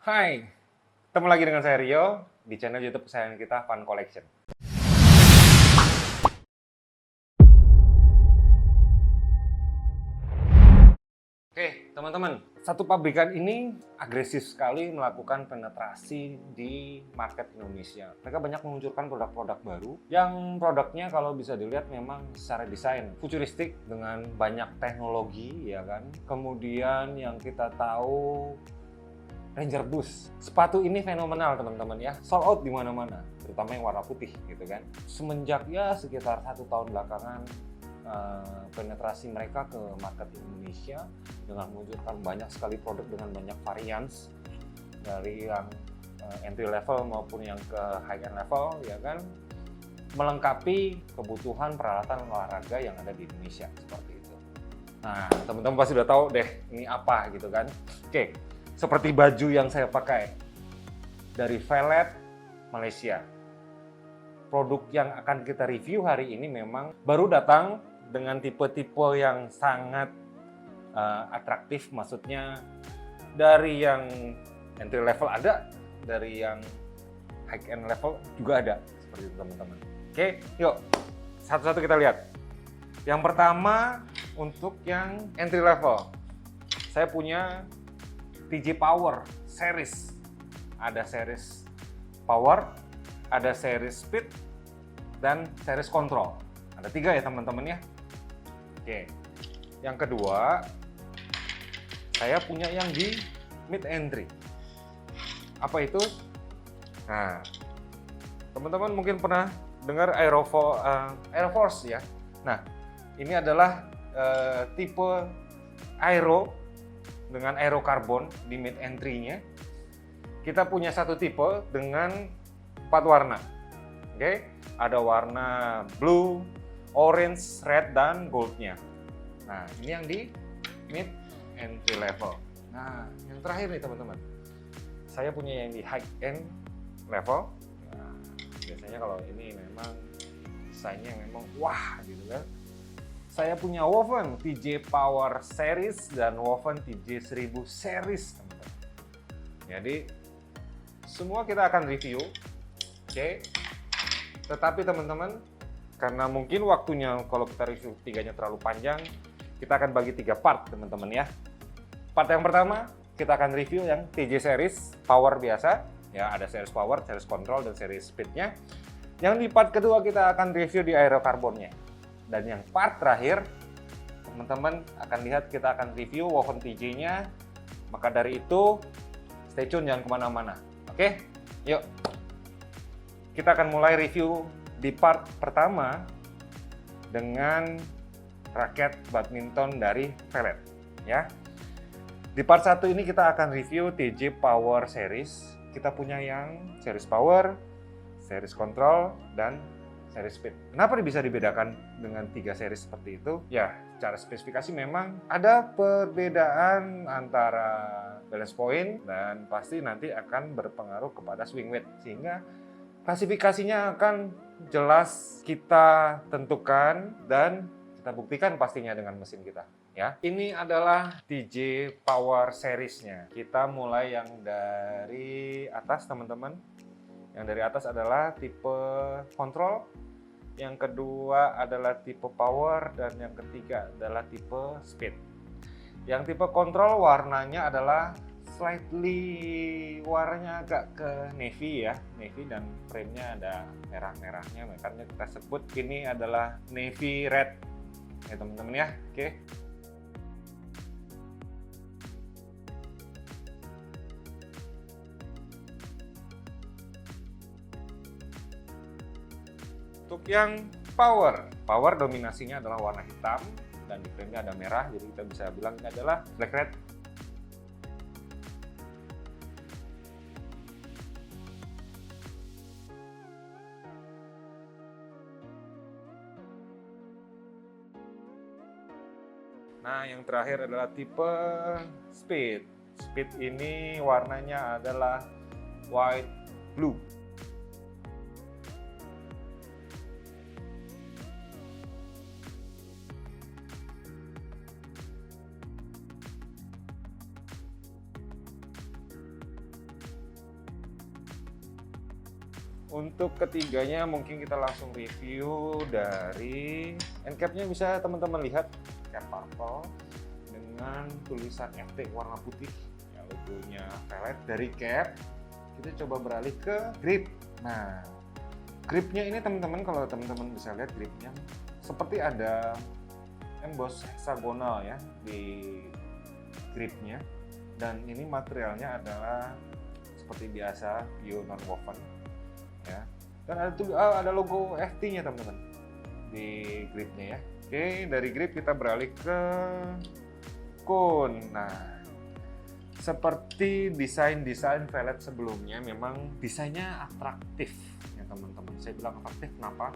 Hai, ketemu lagi dengan saya Rio di channel YouTube kesayangan kita, Fun Collection. Oke, teman-teman, satu pabrikan ini agresif sekali melakukan penetrasi di market Indonesia. Mereka banyak meluncurkan produk-produk baru yang produknya kalau bisa dilihat memang secara desain futuristik dengan banyak teknologi, ya kan. Kemudian yang kita tahu Ranger Boost. Sepatu ini fenomenal teman-teman ya, sold out di mana-mana, terutama yang warna putih gitu kan. Semenjak ya sekitar 1 tahun belakangan penetrasi mereka ke market Indonesia dengan meluncurkan banyak sekali produk dengan banyak varians dari yang entry level maupun yang ke high end level ya kan, melengkapi kebutuhan peralatan olahraga yang ada di Indonesia seperti itu. Nah, teman-teman pasti udah tahu deh ini apa gitu kan. Oke, seperti baju yang saya pakai dari Velet Malaysia. Produk yang akan kita review hari ini memang baru datang dengan tipe-tipe yang sangat atraktif, maksudnya dari yang entry level ada, dari yang high end level juga ada, seperti itu teman-teman. Oke, yuk satu-satu kita lihat. Yang pertama untuk yang entry level, saya punya TJ Power series. Ada series Power, ada series Speed, dan series Control. Ada 3 ya teman-teman ya. Oke. Yang kedua, saya punya yang di mid entry. Apa itu? Nah, teman-teman mungkin pernah dengar Aeroforce ya. Nah, ini adalah tipe Aero dengan aerokarbon di mid entry-nya. Kita punya satu tipe dengan 4 warna. Oke, ada warna blue, orange, red, dan gold-nya. Nah, ini yang di mid entry level. Nah, yang terakhir nih teman-teman, saya punya yang di high end level. Nah, biasanya kalau ini memang desainnya memang wah gitu kan. Saya punya Woven TJ Power Series dan Woven TJ 1000 Series, teman-teman. Jadi semua kita akan review, oke? Tetapi teman-teman, karena mungkin waktunya kalau kita review 3-nya terlalu panjang, kita akan bagi 3 part, teman-teman ya. Part yang pertama, kita akan review yang TJ Series Power biasa, ya ada series Power, series Control, dan series Speed-nya. Yang di part kedua kita akan review di aerokarbonnya. Dan yang part terakhir, teman-teman akan lihat kita akan review Woven TJ-nya. Maka dari itu, stay tune, jangan kemana-mana. Oke, yuk. Kita akan mulai review di part pertama dengan raket badminton dari Velet. Ya. Di part 1 ini kita akan review TJ Power Series. Kita punya yang series Power, series Control, dan series Speed. Kenapa bisa dibedakan dengan 3 series seperti itu? Ya, secara spesifikasi memang ada perbedaan antara balance point dan pasti nanti akan berpengaruh kepada swing weight. Sehingga klasifikasinya akan jelas kita tentukan dan kita buktikan pastinya dengan mesin kita. Ya, ini adalah TJ Power Series-nya. Kita mulai yang dari atas, teman-teman. Yang dari atas adalah tipe Control, yang kedua adalah tipe Power, dan yang ketiga adalah tipe Speed. Yang tipe Control warnanya adalah slightly warnanya agak ke navy ya, navy, dan frame-nya ada merah-merahnya, makanya kita sebut ini adalah navy red ya teman-teman ya. Oke. Untuk yang power dominasinya adalah warna hitam dan di frame-nya ada merah, jadi kita bisa bilang ini adalah black red. Nah, yang terakhir adalah tipe speed. Speed ini warnanya adalah white blue. Untuk ketiganya mungkin kita langsung review dari end cap-nya. Bisa teman-teman lihat cap purple dengan tulisan FT warna putih ya, logonya Velet. Dari cap kita coba beralih ke grip. Nah, gripnya ini teman-teman, kalau teman-teman bisa lihat gripnya seperti ada emboss hexagonal ya di gripnya, dan ini materialnya adalah seperti biasa bio non woven ya, dan ada logo FT-nya teman-teman di gripnya ya. Oke, dari grip kita beralih ke kun. Nah, seperti desain Velet sebelumnya, memang desainnya atraktif ya teman-teman. Saya bilang atraktif kenapa?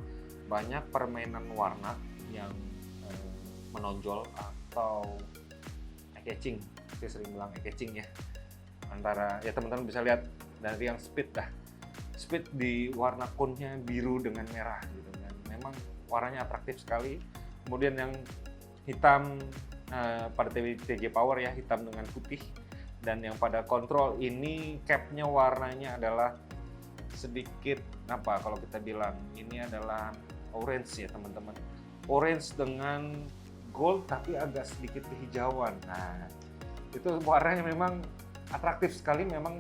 Banyak permainan warna yang menonjol atau eye-catching. Saya sering bilang eye-catching ya. Antara ya teman-teman bisa lihat dari yang speed dah. Speed di warna kunnya biru dengan merah gitu kan. Memang warnanya atraktif sekali. Kemudian yang hitam pada TG Power ya, hitam dengan putih. Dan yang pada kontrol ini capnya warnanya adalah sedikit apa kalau kita bilang ini adalah orange ya teman-teman. Orange dengan gold tapi agak sedikit kehijauan. Nah, itu warnanya memang atraktif sekali, memang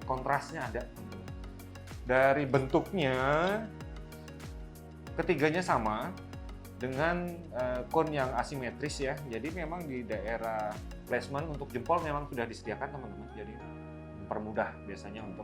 kontrasnya ada. Dari bentuknya ketiganya sama dengan kon yang asimetris ya. Jadi memang di daerah placement untuk jempol memang sudah disediakan teman-teman. Jadi mempermudah biasanya untuk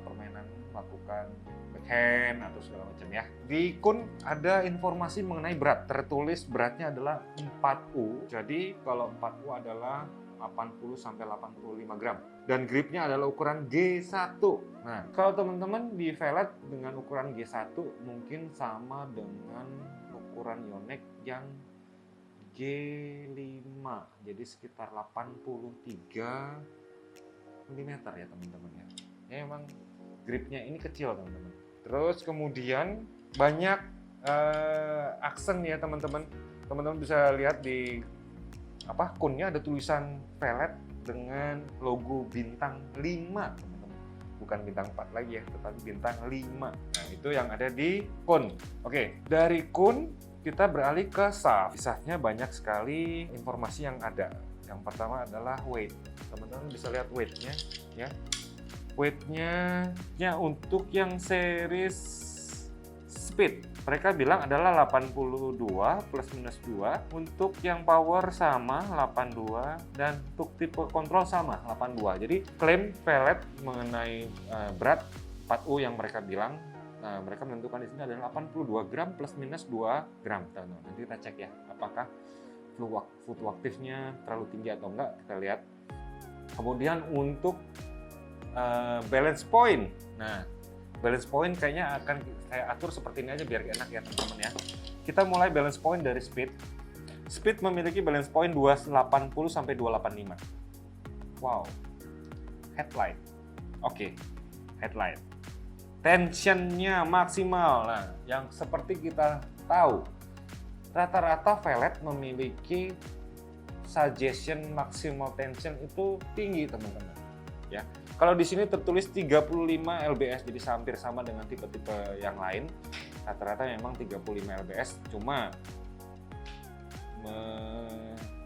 permainan melakukan backhand atau segala macam ya. Di kun ada informasi mengenai berat. Tertulis beratnya adalah 4U. Jadi kalau 4U adalah 80 sampai 85 gram. Dan gripnya adalah ukuran G1. Nah, kalau teman-teman di Velet dengan ukuran G1 mungkin sama dengan ukuran Yonex yang G5. Jadi sekitar 83 mm ya teman-teman ya. Ya memang gripnya ini kecil teman-teman. Terus kemudian banyak aksen ya teman-teman. Teman-teman bisa lihat di kunnya ada tulisan Velet dengan logo bintang 5 teman-teman. Bukan bintang 4 lagi ya, tetapi bintang 5. Nah, itu yang ada di kun. Oke, dari kun kita beralih ke shaft. Di shaftnya banyak sekali informasi yang ada. Yang pertama adalah weight. Teman-teman bisa lihat weight-nya ya. Weight-nya untuk yang series speed mereka bilang adalah 82 plus minus 2. Untuk yang power sama 82, dan untuk tipe kontrol sama 82. Jadi klaim Velet mengenai berat 4U yang mereka bilang, mereka menentukan di sini adalah 82 gram plus minus 2 gram. Nanti kita cek ya apakah fluktuatifnya terlalu tinggi atau enggak, kita lihat. Kemudian untuk balance point. Nah, balance point kayaknya akan saya atur seperti ini aja biar enak ya teman-teman ya. Kita mulai balance point dari speed. Speed memiliki balance point 280 sampai 285. Wow. Headlight. Oke. Headlight. Tensionnya maksimal. Nah, yang seperti kita tahu, rata-rata Velet memiliki suggestion maximal tension itu tinggi teman-teman. Ya. Kalau di sini tertulis 35 lbs, jadi hampir sama dengan tipe-tipe yang lain. Rata-rata memang 35 lbs, cuma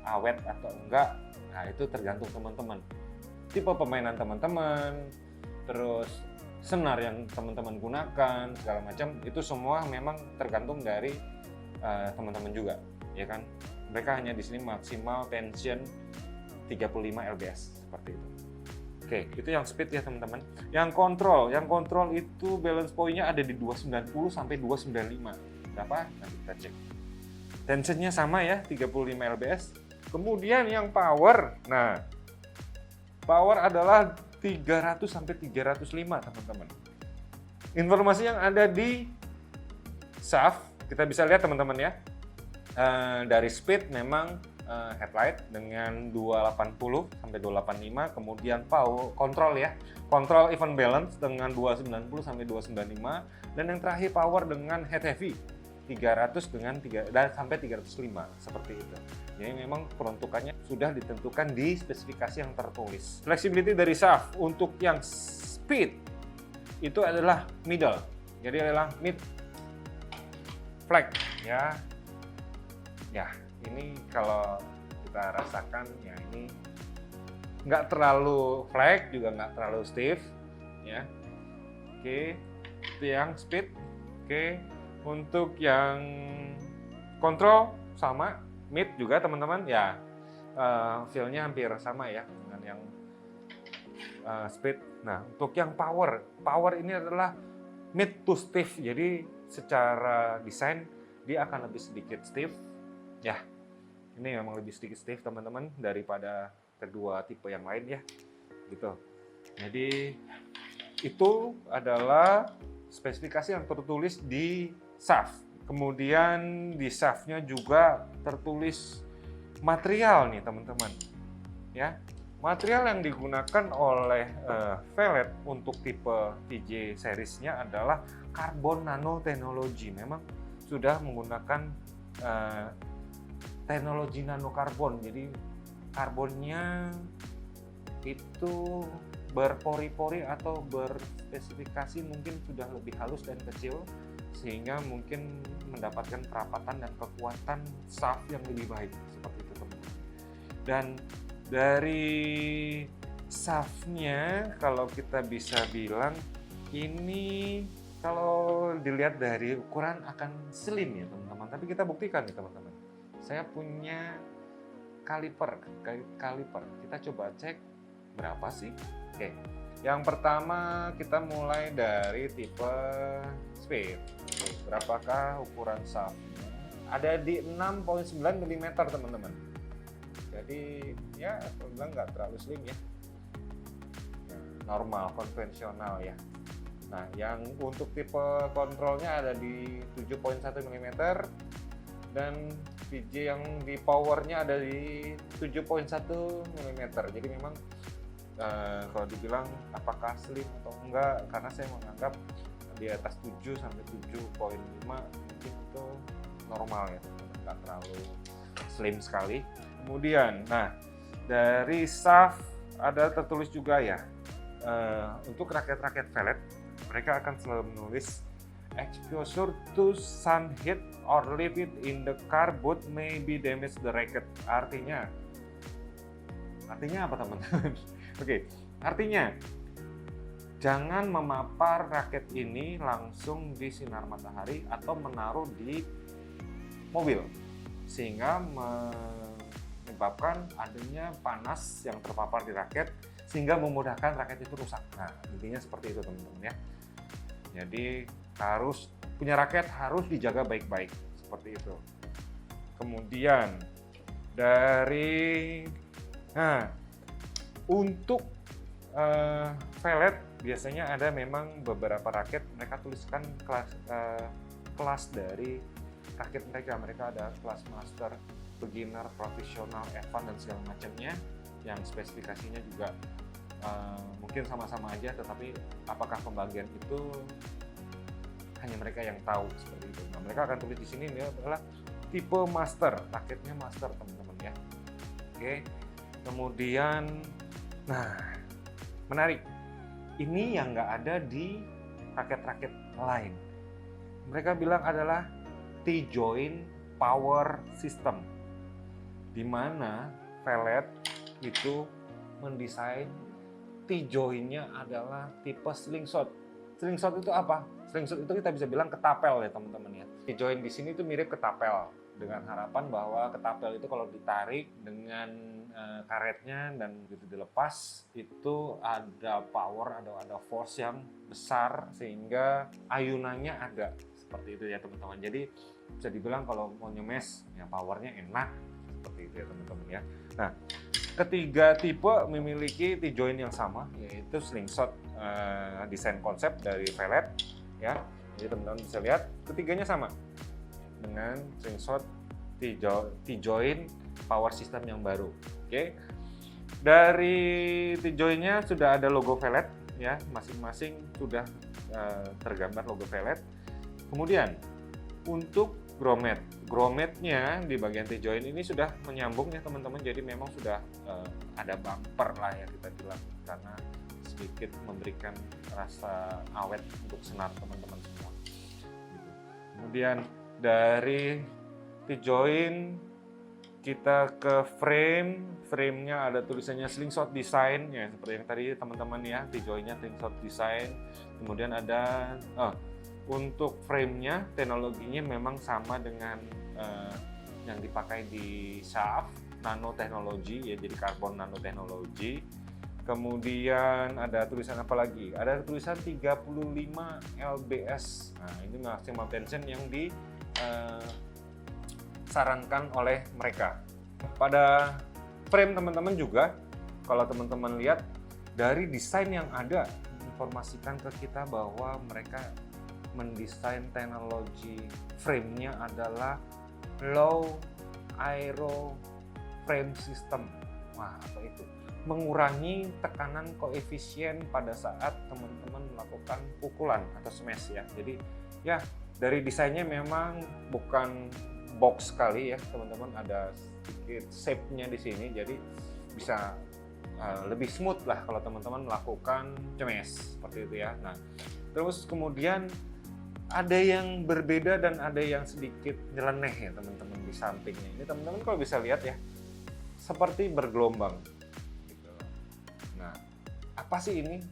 awet atau enggak, nah itu tergantung teman-teman. Tipe permainan teman-teman, terus senar yang teman-teman gunakan, segala macam, itu semua memang tergantung dari teman-teman juga, ya kan? Mereka hanya di sini maksimal tension 35 lbs, seperti itu. Oke, itu yang speed ya teman-teman. Yang kontrol itu balance point-nya ada di 290 sampai 295. Berapa? Nanti kita cek. Tensionnya sama ya, 35 lbs. Kemudian yang power. Nah, power adalah 300 sampai 305 teman-teman. Informasi yang ada di shaft, kita bisa lihat teman-teman ya. Dari speed memang headlight dengan 280 sampai 285, kemudian power control ya, control even balance dengan 290 sampai 295, dan yang terakhir power dengan head heavy 300 dengan 3 dan sampai 305, seperti itu. Jadi memang peruntukannya sudah ditentukan di spesifikasi yang tertulis. Flexibility dari shaft untuk yang speed itu adalah middle, jadi adalah mid flag ya. Ya, ini kalau kita rasakan ya ini nggak terlalu flag juga nggak terlalu stiff ya. Oke, itu yang speed. Oke, untuk yang kontrol sama mid juga teman-teman ya, feel-nya hampir sama ya dengan yang speed. Nah, untuk yang power ini adalah mid to stiff, jadi secara desain dia akan lebih sedikit stiff ya. Ini memang lebih sedikit stiff teman-teman daripada kedua tipe yang lain ya, gitu. Jadi itu adalah spesifikasi yang tertulis di shaft. Kemudian di shaftnya juga tertulis material nih teman-teman ya. Material yang digunakan oleh Velet untuk tipe VJ seriesnya adalah karbon nanotechnology. Memang sudah menggunakan teknologi nanokarbon, jadi karbonnya itu berpori-pori atau berspesifikasi mungkin sudah lebih halus dan kecil, sehingga mungkin mendapatkan kerapatan dan kekuatan shaft yang lebih baik, seperti itu teman-teman. Dan dari shaftnya kalau kita bisa bilang ini kalau dilihat dari ukuran akan slim ya teman-teman, tapi kita buktikan nih teman-teman. Saya punya kaliper, kita coba cek berapa sih. Oke, yang pertama kita mulai dari tipe speed. Oke, berapakah ukuran shaftnya? Ada di 6,9 mm teman-teman. Jadi ya aku bilang nggak terlalu slim ya, normal konvensional ya. Nah, yang untuk tipe kontrolnya ada di 7,1 mm dan VJ yang di powernya ada di 7,1 mm. Jadi memang kalau dibilang apakah slim atau enggak, karena saya menganggap di atas 7 sampai 7,5 mungkin itu normal ya, nggak terlalu slim sekali. Kemudian, nah dari shaft ada tertulis juga ya, untuk raket-raket Velet mereka akan selalu menulis exposure to sun heat or leave it in the car boot may be damage the racket. Artinya apa teman-teman? Oke, artinya jangan memapar raket ini langsung di sinar matahari atau menaruh di mobil, sehingga menyebabkan adanya panas yang terpapar di raket sehingga memudahkan raket itu rusak. Nah, intinya seperti itu teman-teman ya. Jadi harus punya raket harus dijaga baik-baik seperti itu. Kemudian dari untuk Velet biasanya ada memang beberapa raket mereka tuliskan kelas dari raket mereka ada kelas master, beginner, profesional, advance dan segala macamnya, yang spesifikasinya juga mungkin sama-sama aja, tetapi apakah pembagian itu hanya mereka yang tahu seperti itu. Nah, mereka akan tulis di sini ini adalah tipe master, raketnya master teman-teman ya. Oke, kemudian nah menarik, ini yang nggak ada di raket-raket lain. Mereka bilang adalah T-joint power system, di mana Velet itu mendesain T-jointnya adalah tipe slingshot. Slingshot itu apa? Slingshot itu kita bisa bilang ketapel ya teman-teman ya. T-joint di sini itu mirip ketapel, dengan harapan bahwa ketapel itu kalau ditarik dengan karetnya dan gitu dilepas itu ada power, ada force yang besar sehingga ayunannya ada seperti itu ya teman-teman. Jadi bisa dibilang kalau mau nyemes ya powernya enak seperti itu ya teman-teman ya. Nah, ketiga tipe memiliki T-joint yang sama, yaitu slingshot desain konsep dari Velet ya. Jadi teman-teman bisa lihat ketiganya sama dengan slingshot T-joint power system yang baru. Oke. Dari T-jointnya sudah ada logo Velet ya, masing-masing sudah tergambar logo Velet. Kemudian untuk grommetnya di bagian T-joint ini sudah menyambung ya teman-teman, jadi memang sudah ada bumper lah ya kita bilang, karena sedikit memberikan rasa awet untuk senar teman-teman semua. Gitu. Kemudian dari T-joint kita ke frame-nya ada tulisannya slingshot design ya, seperti yang tadi teman-teman ya, T-jointnya slingshot design. Kemudian ada untuk frame-nya teknologinya memang sama dengan yang dipakai di shaft, nanoteknologi ya, jadi karbon nanoteknologi. Kemudian ada tulisan apa lagi? Ada tulisan 35 lbs. Nah, ini maksimal tension yang disarankan oleh mereka. Pada frame teman-teman juga, kalau teman-teman lihat dari desain yang ada, informasikan ke kita bahwa mereka mendesain teknologi frame-nya adalah low aero frame system. Wah, apa itu? Mengurangi tekanan koefisien pada saat teman-teman melakukan pukulan atau smash ya. Jadi ya dari desainnya memang bukan box sekali ya teman-teman, ada sedikit shape-nya di sini, jadi bisa lebih smooth lah kalau teman-teman melakukan smash seperti itu ya. Nah, terus kemudian ada yang berbeda dan ada yang sedikit nyeleneh ya teman-teman di sampingnya. Ini teman-teman kalau bisa lihat ya, seperti bergelombang. Gitu. Nah, apa sih ini?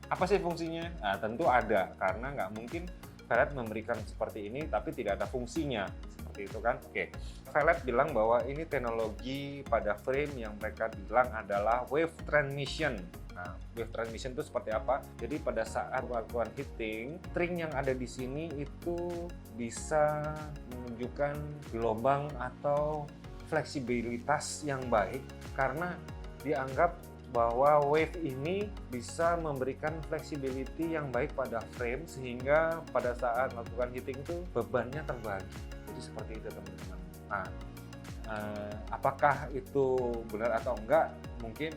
Apa sih fungsinya? Nah, tentu ada, karena nggak mungkin Velet memberikan seperti ini tapi tidak ada fungsinya. Seperti itu kan? Oke. Velet bilang bahwa ini teknologi pada frame yang mereka bilang adalah wave transmission. Nah, wave transmission itu seperti apa? Jadi pada saat melakukan hitting, string yang ada di sini itu bisa menunjukkan gelombang atau fleksibilitas yang baik, karena dianggap bahwa wave ini bisa memberikan flexibility yang baik pada frame, sehingga pada saat melakukan hitting itu bebannya terbagi. Jadi seperti itu teman-teman. Nah, apakah itu benar atau enggak? Mungkin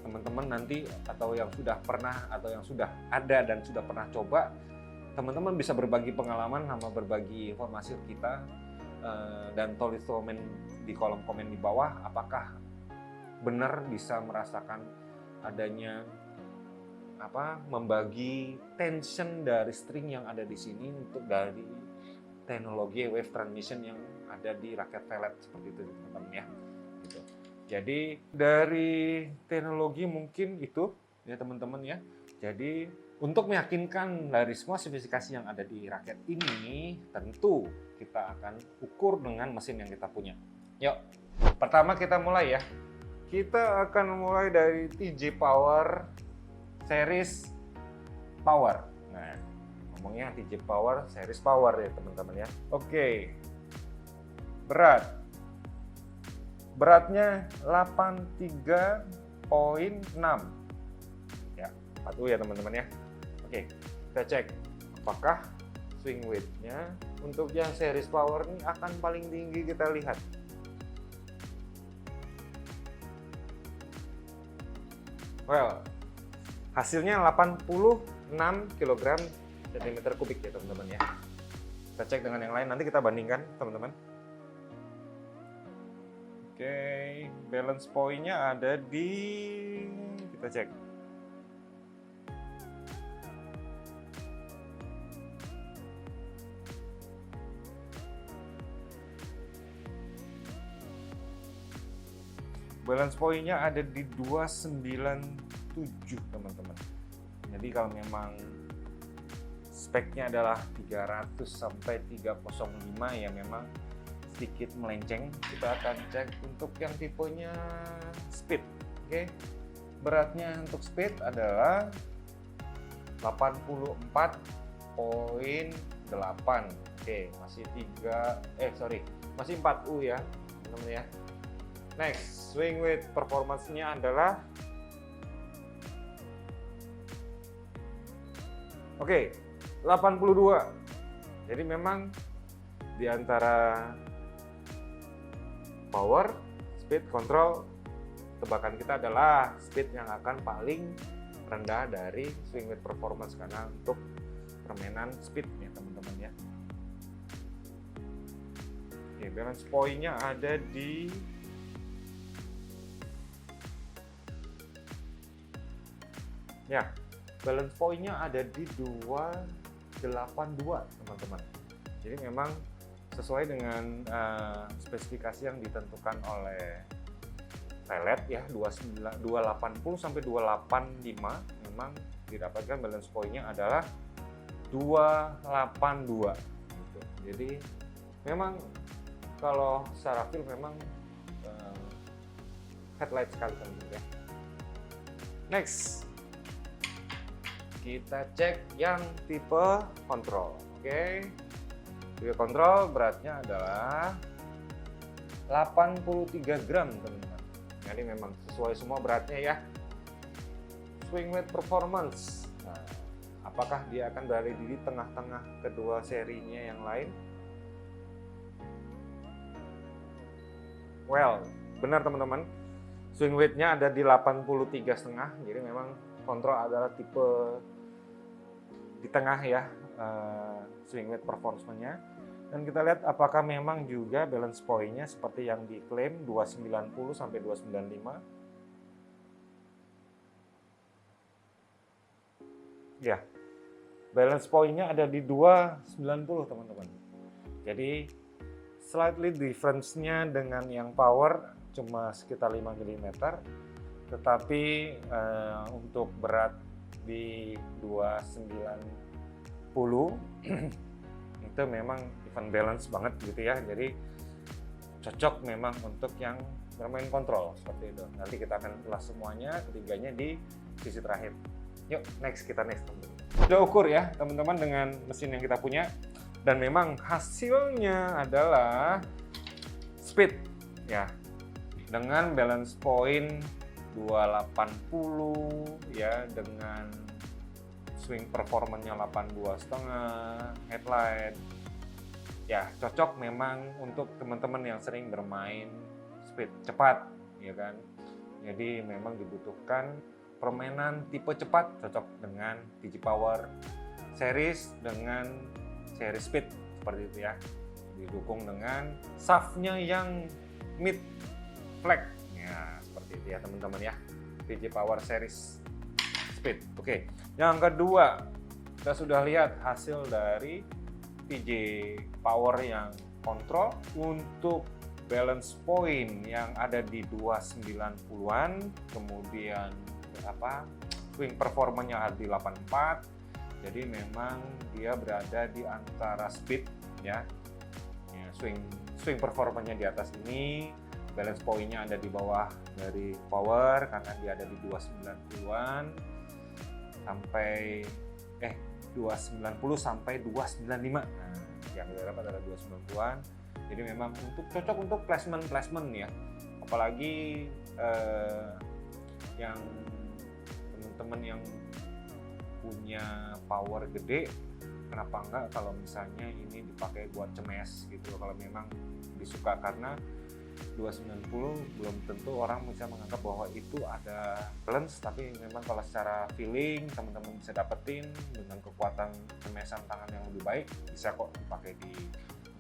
teman-teman nanti atau yang sudah pernah atau yang sudah ada dan sudah pernah coba, teman-teman bisa berbagi pengalaman sama berbagi informasi ke kita, dan tulis komen di kolom komen di bawah apakah benar bisa merasakan adanya membagi tension dari string yang ada di sini untuk dari teknologi wave transmission yang ada di raket Velet seperti itu teman-teman ya. Gitu. Jadi dari teknologi mungkin itu ya teman-teman ya. Jadi untuk meyakinkan dari semua spesifikasi yang ada di raket ini, tentu kita akan ukur dengan mesin yang kita punya. Yuk, pertama kita mulai ya. Kita akan mulai dari TJ Power series Power. Nah, ngomongnya TJ Power series Power ya teman-teman ya. Oke. Beratnya 83,6 ya, 4U ya teman-teman ya. Oke, kita cek apakah swing weight-nya untuk yang series power ini akan paling tinggi. Kita lihat. Well, hasilnya 86 kg cm kubik ya teman-teman ya. Kita cek dengan yang lain, nanti kita bandingkan teman-teman. Oke, balance point-nya ada di, kita cek. Balance point-nya ada di 297 teman-teman. Jadi kalau memang speknya adalah 300 sampai 305 ya memang sedikit melenceng. Kita akan cek untuk yang tipenya speed. Oke. Beratnya untuk speed adalah 84,8. Oke, masih 4U ya, teman-teman ya. Next, swing weight performance-nya adalah oke, 82. Jadi memang di antara power, speed, control, tebakan kita adalah speed yang akan paling rendah dari swing weight performance, karena untuk permainan speed ya teman-teman ya. Oke, balance point-nya ada di Ya, balance point-nya ada di 282 teman-teman. Jadi memang sesuai dengan spesifikasi yang ditentukan oleh pelet ya, 280 sampai 285 memang didapatkan balance point-nya adalah 282 gitu. Jadi memang kalau secara feel memang headlight sekali teman-teman ya. Next, kita cek yang tipe kontrol. Oke, tipe kontrol beratnya adalah 83 gram teman-teman. Jadi memang sesuai semua beratnya ya. Swing weight performance. Nah, apakah dia akan berada di tengah-tengah kedua serinya yang lain? Well, benar teman-teman. Swing weight-nya ada di 83,5. Jadi memang kontrol adalah tipe di tengah ya, swing weight performance-nya. Dan kita lihat apakah memang juga balance point-nya seperti yang diklaim 290 sampai 295. Ya, balance point-nya ada di 290 teman-teman. Jadi slightly difference-nya dengan yang power cuma sekitar 5 mm, tetapi untuk berat di 290 itu memang even balance banget gitu ya. Jadi cocok memang untuk yang bermain kontrol seperti itu. Nanti kita akan ulas semuanya, ketiganya di sisi terakhir. Yuk, kita next teman-teman. Sudah ukur ya teman-teman dengan mesin yang kita punya, dan memang hasilnya adalah speed ya, dengan balance point 280 ya, dengan swing performanya 82,5, headlight ya, cocok memang untuk teman-teman yang sering bermain speed cepat ya kan. Jadi memang dibutuhkan permainan tipe cepat, cocok dengan TG Power series dengan seri speed seperti itu ya. Didukung dengan shaftnya yang mid flag ya, seperti itu ya teman-teman ya, TG Power series speed. Oke, yang kedua kita sudah lihat hasil dari TG Power yang kontrol. Untuk balance point yang ada di 290-an, kemudian swing performanya ada di 84. Jadi memang dia berada di antara speed ya, swing performanya di atas ini, balance point-nya ada di bawah dari power karena dia ada di 290-an sampai 290 sampai 295. Nah, yang dapat adalah 290-an. Jadi memang cocok untuk placement ya. Apalagi yang teman-teman yang punya power gede, kenapa enggak kalau misalnya ini dipakai buat cemes gitu loh, kalau memang disuka. Karena 290 belum tentu orang bisa menganggap bahwa itu ada balance, tapi memang kalau secara feeling teman-teman bisa dapetin dengan kekuatan cemesan tangan yang lebih baik, bisa kok dipakai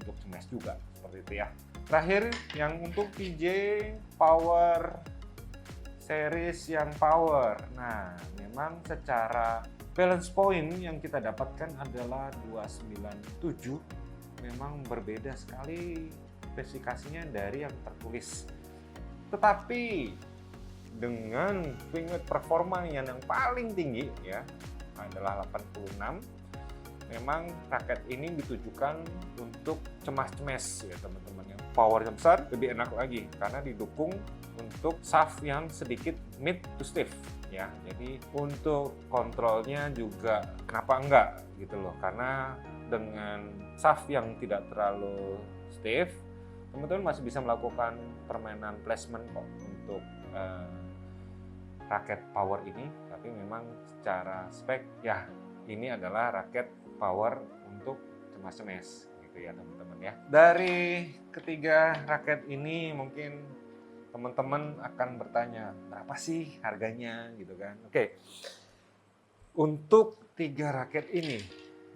untuk cemes juga seperti itu ya. Terakhir yang untuk TJ Power series yang power. Nah, memang secara balance point yang kita dapatkan adalah 297. Memang berbeda sekali spesifikasinya dari yang tertulis. Tetapi dengan swing weight performa yang paling tinggi ya adalah 86. Memang raket ini ditujukan untuk cemas-cemes ya teman-teman, yang powernya besar lebih enak lagi karena didukung untuk shaft yang sedikit mid to stiff ya. Jadi untuk kontrolnya juga kenapa enggak gitu loh, karena dengan shaft yang tidak terlalu stiff, teman-teman masih bisa melakukan permainan placement kok untuk raket power ini. Tapi memang secara spek ya ini adalah raket power untuk cemas-cemes gitu ya teman-teman ya. Dari ketiga raket ini mungkin teman-teman akan bertanya, berapa sih harganya gitu kan. Oke, untuk 3 raket ini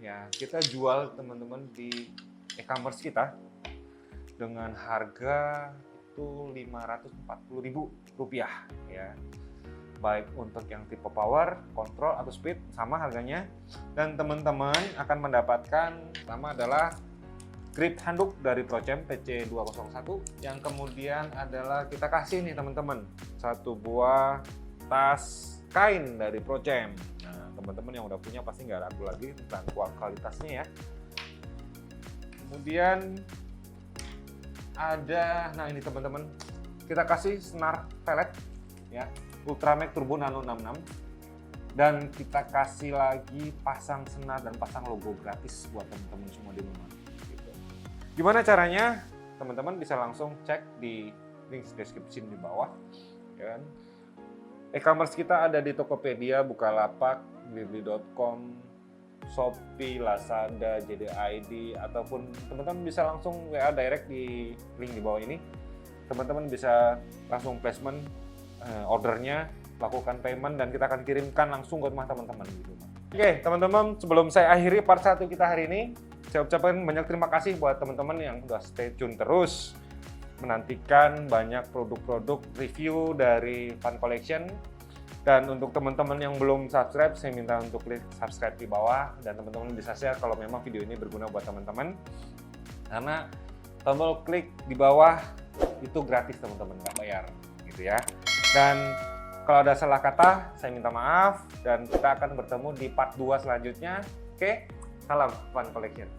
ya kita jual teman-teman di e-commerce kita dengan harga itu Rp540.000 ya. baik untuk yang tipe power, control, atau speed, sama harganya. Dan teman-teman akan mendapatkan sama adalah grip handuk dari Prochem TC201, yang kemudian adalah kita kasih nih teman-teman satu buah tas kain dari Prochem. Nah, teman-teman yang udah punya pasti nggak ragu lagi tentang kualitasnya ya. Kemudian ada, nah ini teman-teman, kita kasih senar pelet ya, Ultramax Turbo Nano 66, dan kita kasih lagi pasang senar dan pasang logo gratis buat teman-teman semua di rumah. Gitu. Gimana caranya? Teman-teman bisa langsung cek di link description di bawah. Ya kan? E-commerce kita ada di Tokopedia, Bukalapak, Blibli.com, Shopee, Lazada, JD.ID, ataupun teman-teman bisa langsung WA direct di link di bawah ini. Teman-teman bisa langsung placement ordernya, lakukan payment, dan kita akan kirimkan langsung ke rumah teman-teman gitu. Oke, teman-teman, sebelum saya akhiri part 1 kita hari ini, saya ucapkan banyak terima kasih buat teman-teman yang udah stay tune terus menantikan banyak produk-produk review dari Fun Collection. Dan untuk teman-teman yang belum subscribe, saya minta untuk klik subscribe di bawah, dan teman-teman bisa share kalau memang video ini berguna buat teman-teman, karena tombol klik di bawah itu gratis teman-teman, nggak bayar gitu ya. Dan kalau ada salah kata, saya minta maaf, dan kita akan bertemu di part 2 selanjutnya. Oke, salam Fun Collection.